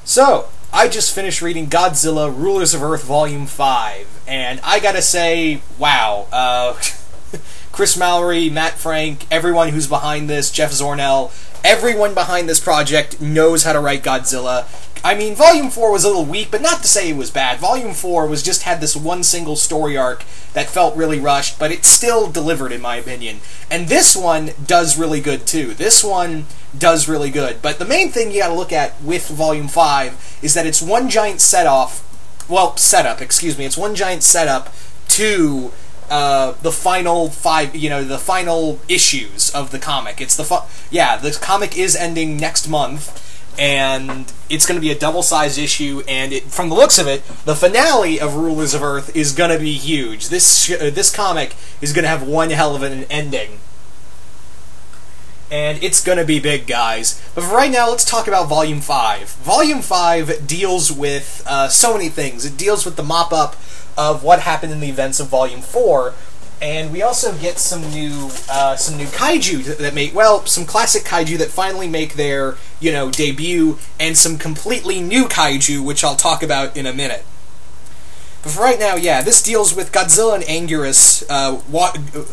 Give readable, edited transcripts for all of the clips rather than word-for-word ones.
So, I just finished reading Godzilla, Rulers of Earth Volume 5, and I gotta say, wow, Chris Mallory, Matt Frank, everyone who's behind this, Jeff Zornell, everyone behind this project knows how to write Godzilla. I mean, Volume 4 was a little weak, but not to say it was bad. Volume 4 had this one single story arc that felt really rushed, but it still delivered, in my opinion. And this one does really good, too. This one does really good. But the main thing you gotta look at with Volume 5 is that it's one giant setup, it's one giant setup to the final the final issues of the comic. The comic is ending next month, and it's going to be a double-sized issue, and from the looks of it, the finale of Rulers of Earth is going to be huge. This comic is going to have one hell of an ending. And it's going to be big, guys. But for right now, let's talk about Volume 5. Volume 5 deals with so many things. It deals with the mop-up of what happened in the events of Volume 4, and we also get some new kaiju that make, some classic kaiju that finally make their, debut, and some completely new kaiju, which I'll talk about in a minute. But for right now, this deals with Godzilla and Anguirus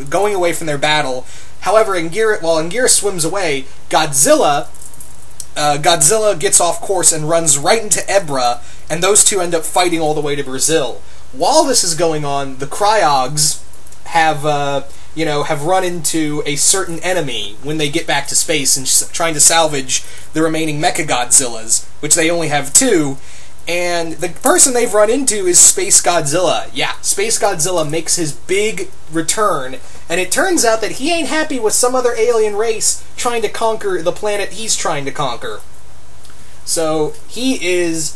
going away from their battle. However, while Anguirus swims away, Godzilla gets off course and runs right into Ebra, and those two end up fighting all the way to Brazil. While this is going on, the Cryogs have run into a certain enemy when they get back to space and trying to salvage the remaining Mechagodzillas, which they only have 2. And the person they've run into is Space Godzilla. Yeah, Space Godzilla makes his big return, and it turns out that he ain't happy with some other alien race trying to conquer the planet he's trying to conquer. So, he's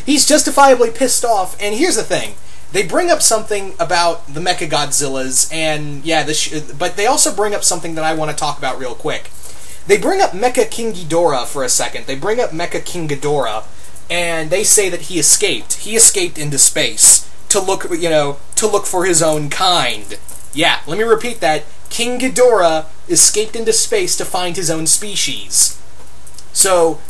justifiably pissed off, and here's the thing. They bring up something about the Mechagodzillas, and but they also bring up something that I want to talk about real quick. They bring up Mecha King Ghidorah for a second. They bring up Mecha King Ghidorah, and they say that he escaped. He escaped into space to look for his own kind. Yeah, let me repeat that. King Ghidorah escaped into space to find his own species. So,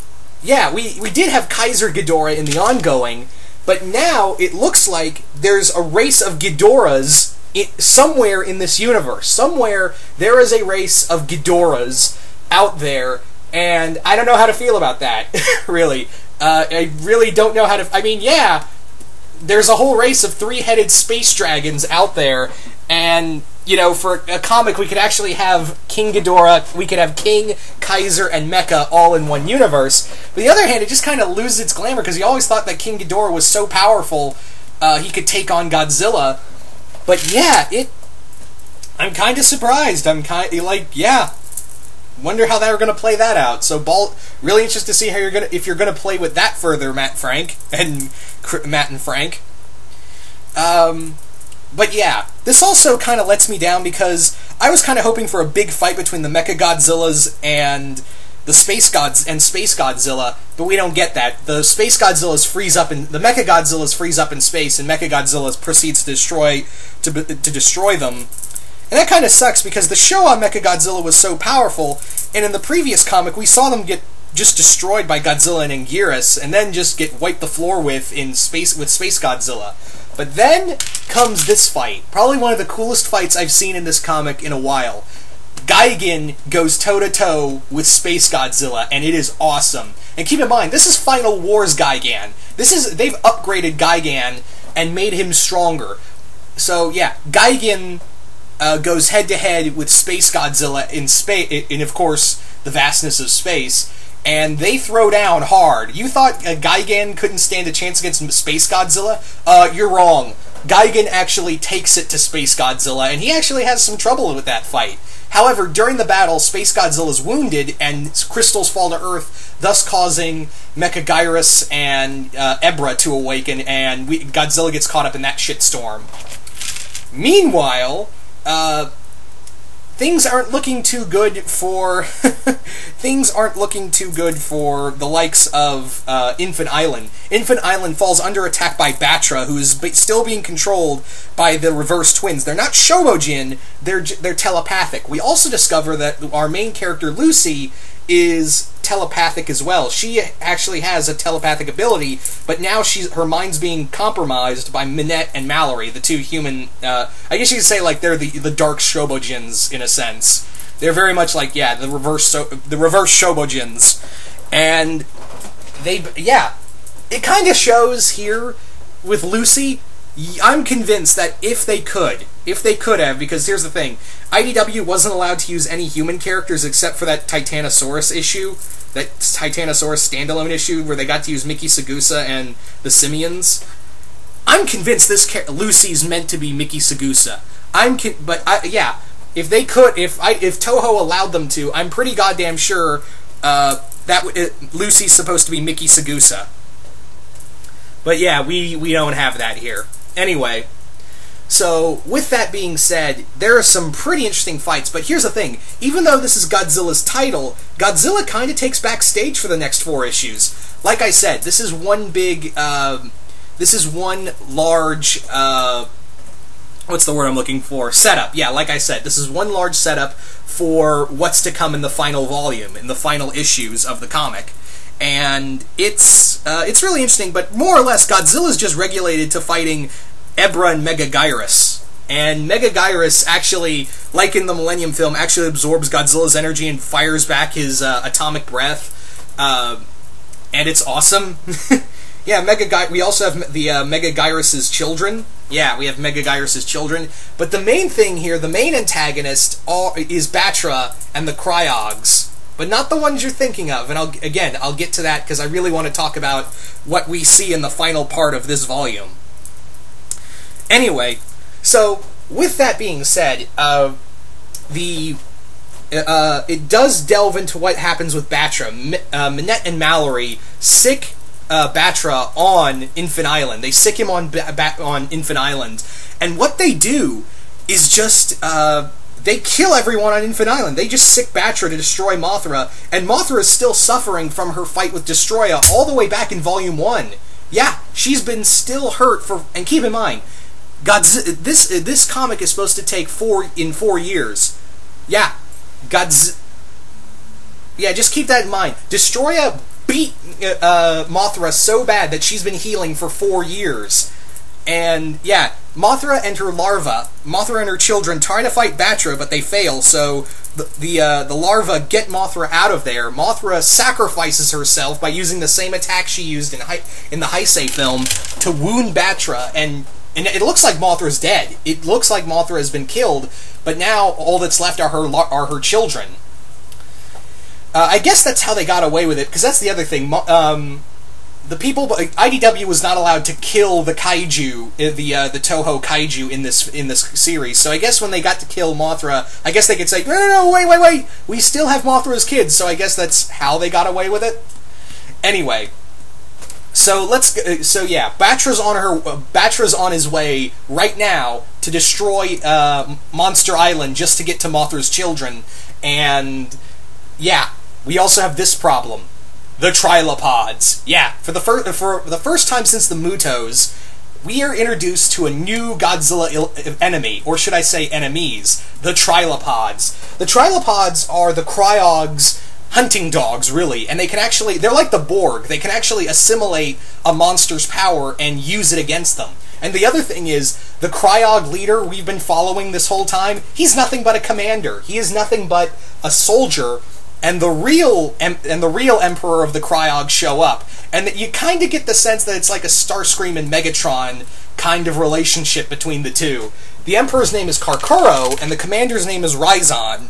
yeah, we did have Kaiser Ghidorah in the ongoing, but now it looks like there's a race of Ghidorahs somewhere in this universe. Somewhere there is a race of Ghidorahs out there, and I don't know how to feel about that, really. I really don't know how to... I mean, there's a whole race of 3-headed space dragons out there, and, for a comic we could actually have King Ghidorah, we could have King, Kaiser, and Mecha all in one universe. But on the other hand, it just kind of loses its glamour, because you always thought that King Ghidorah was so powerful he could take on Godzilla. But I'm kind of surprised. I'm kind of, wonder how they're going to play that out. So, really interested to see how if you're going to play with that further, Matt and Frank. But this also kind of lets me down because I was kind of hoping for a big fight between the Mechagodzillas and the Space Godzilla, but we don't get that. The Space Godzillas freeze up, and the Mechagodzillas freeze up in space, and Mechagodzilla proceeds to destroy them. And that kind of sucks, because the show on Mechagodzilla was so powerful, and in the previous comic, we saw them get just destroyed by Godzilla and Anguirus, and then just get wiped the floor with Space Godzilla. But then comes this fight, probably one of the coolest fights I've seen in this comic in a while. Gigan goes toe-to-toe with Space Godzilla, and it is awesome. And keep in mind, this is Final Wars Gigan. They've upgraded Gigan and made him stronger. So, Gigan goes head-to-head with Space Godzilla in of course, the vastness of space, and they throw down hard. You thought Gigan couldn't stand a chance against Space Godzilla? You're wrong. Gigan actually takes it to Space Godzilla, and he actually has some trouble with that fight. However, during the battle, Space Godzilla is wounded, and crystals fall to Earth, thus causing Mechagodzilla and Ebra to awaken, and Godzilla gets caught up in that shitstorm. Meanwhile, things aren't looking too good for the likes of Infant Island. Infant Island falls under attack by Batra, who is still being controlled by the Reverse Twins. They're not Shobojin, they're telepathic. We also discover that our main character, Lucy, is telepathic as well. She actually has a telepathic ability, but now her mind's being compromised by Minette and Mallory, the two human, I guess you could say like they're the dark Shobojins in a sense. They're very much like, the reverse Shobojins. And it kind of shows here with Lucy. I'm convinced that if they could have, because here's the thing, IDW wasn't allowed to use any human characters except for that Titanosaurus issue, that Titanosaurus standalone issue where they got to use Mickey Sagusa and the Simians. I'm convinced this Lucy's meant to be Mickey Sagusa. If they could, if Toho allowed them to, I'm pretty goddamn sure Lucy's supposed to be Mickey Sagusa. But yeah, we don't have that here. Anyway, so with that being said, there are some pretty interesting fights, but here's the thing. Even though this is Godzilla's title, Godzilla kind of takes backstage for the next 4 issues. Like I said, this is one large, what's the word I'm looking for? Setup. Yeah, like I said, this is one large setup for what's to come in the final volume, in the final issues of the comic. And it's really interesting, but more or less, Godzilla's just regulated to fighting Ebra and Megagyrus. And Megagyrus actually, like in the Millennium film, actually absorbs Godzilla's energy and fires back his atomic breath. And it's awesome. Yeah, we also have the Megagyrus' children. Yeah, we have Megagyrus' children. But the main thing here, the main antagonist, is Batra and the Cryogs. But not the ones you're thinking of, and I'll get to that because I really want to talk about what we see in the final part of this volume. Anyway, so with that being said, it does delve into what happens with Batra. Minette and Mallory sick Batra on Infant Island. They sick him on Infant Island, and what they do is just they kill everyone on Infant Island. They just sick Batra to destroy Mothra, and Mothra is still suffering from her fight with Destroya all the way back in Volume 1. Yeah, she's been still hurt for... And keep in mind, this comic is supposed to take 4 years. Yeah, yeah, just keep that in mind. Destroya beat Mothra so bad that she's been healing for 4 years. And, yeah, Mothra and her children try to fight Batra, but they fail, so the larvae get Mothra out of there. Mothra sacrifices herself by using the same attack she used in the Heisei film to wound Batra, and it looks like Mothra's dead. It looks like Mothra has been killed, but now all that's left are her children. I guess that's how they got away with it, because that's the other thing. IDW was not allowed to kill the kaiju, the Toho kaiju in this series. So I guess when they got to kill Mothra, I guess they could say, no, wait, we still have Mothra's kids. So I guess that's how they got away with it. Anyway, so yeah, Batra's on his way right now to destroy Monster Island just to get to Mothra's children, and yeah, we also have this problem. The Trilopods. Yeah, for the first time since the Mutos, we are introduced to a new Godzilla enemy, or should I say enemies, the Trilopods. The Trilopods are the Cryogs' hunting dogs, really, and they're like the Borg. They can actually assimilate a monster's power and use it against them. And the other thing is, the Cryog leader we've been following this whole time, he's nothing but a commander. He is nothing but a soldier. And the real Emperor of the Cryogs show up, and you kind of get the sense that it's like a Starscream and Megatron kind of relationship between the two. The Emperor's name is Karkuro, and the Commander's name is Ryzon.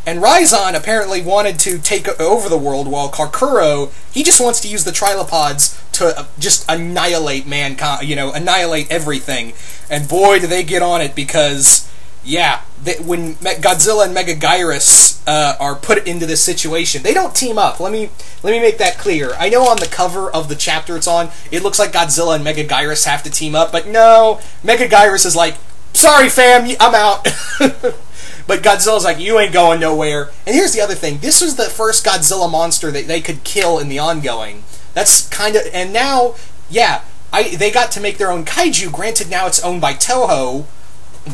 And Ryzon apparently wanted to take over the world, while Karkuro, he just wants to use the Trilopods to just annihilate mankind, annihilate everything. And boy, do they get on it, because... yeah, when Godzilla and Megagyrus are put into this situation, they don't team up. Let me make that clear. I know on the cover of the chapter it's on, it looks like Godzilla and Megagyrus have to team up, but no, Megagyrus is like, sorry fam, I'm out. But Godzilla's like, you ain't going nowhere. And here's the other thing, this was the first Godzilla monster that they could kill in the ongoing. That's kind of, and now, yeah, they got to make their own kaiju, granted now it's owned by Toho.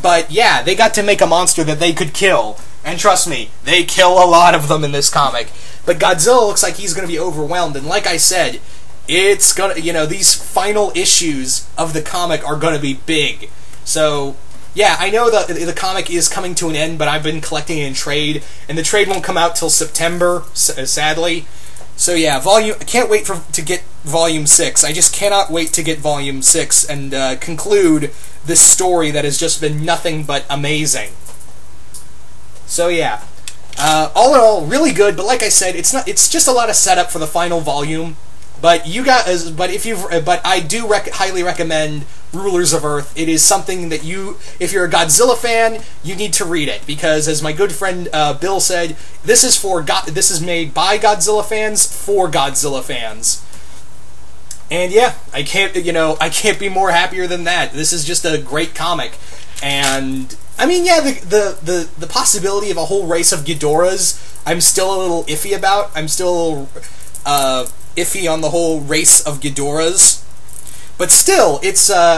But yeah, they got to make a monster that they could kill. And trust me, they kill a lot of them in this comic. But Godzilla looks like he's going to be overwhelmed, and like I said, it's gonna, these final issues of the comic are going to be big. So, yeah, I know the comic is coming to an end, but I've been collecting it in trade, and the trade won't come out till September, sadly. So yeah, I can't wait to get Volume 6. I just cannot wait to get Volume 6 and conclude this story that has just been nothing but amazing. So yeah, all in all, really good. But like I said, it's just a lot of setup for the final volume. But I do highly recommend Rulers of Earth. It is something that if you're a Godzilla fan, you need to read it, because as my good friend Bill said, this is made by Godzilla fans for Godzilla fans. And yeah, I can't be more happier than that. This is just a great comic. And I mean, yeah, the possibility of a whole race of Ghidorahs, I'm still a little iffy about. I'm still a little iffy on the whole race of Ghidorahs. But still,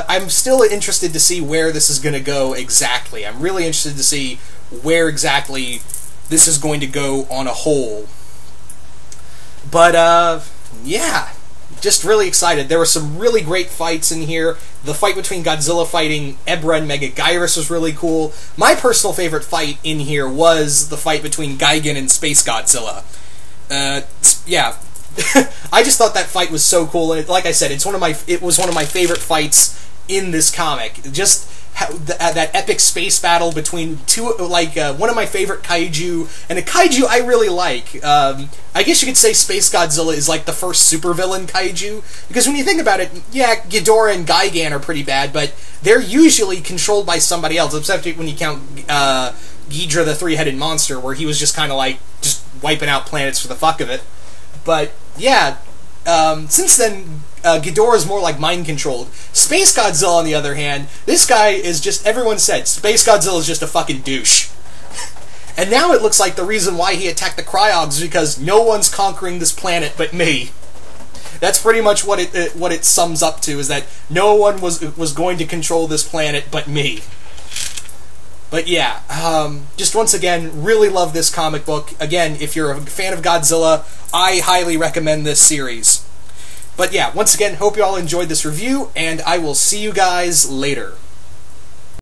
I'm still interested to see where this is going to go exactly. I'm really interested to see where exactly this is going to go on a whole. But, yeah, just really excited. There were some really great fights in here. The fight between Godzilla fighting Ebra and Megaguirus was really cool. My personal favorite fight in here was the fight between Gigan and Space Godzilla. Yeah. I just thought that fight was so cool, and like I said, it was one of my favorite fights in this comic. Just that epic space battle between one of my favorite kaiju, and a kaiju I really like. I guess you could say Space Godzilla is like the first supervillain kaiju, because when you think about it, yeah, Ghidorah and Gigan are pretty bad, but they're usually controlled by somebody else, except when you count Ghidra the three-headed monster, where he was just kind of like just wiping out planets for the fuck of it. But yeah, since then, Ghidorah's more like mind-controlled. Space Godzilla, on the other hand, this guy is just, everyone said, Space Godzilla is just a fucking douche. And now it looks like the reason why he attacked the Cryogs is because no one's conquering this planet but me. That's pretty much what it sums up to, is that no one was going to control this planet but me. But yeah, just once again, really love this comic book. Again, if you're a fan of Godzilla, I highly recommend this series. But yeah, once again, hope you all enjoyed this review, and I will see you guys later.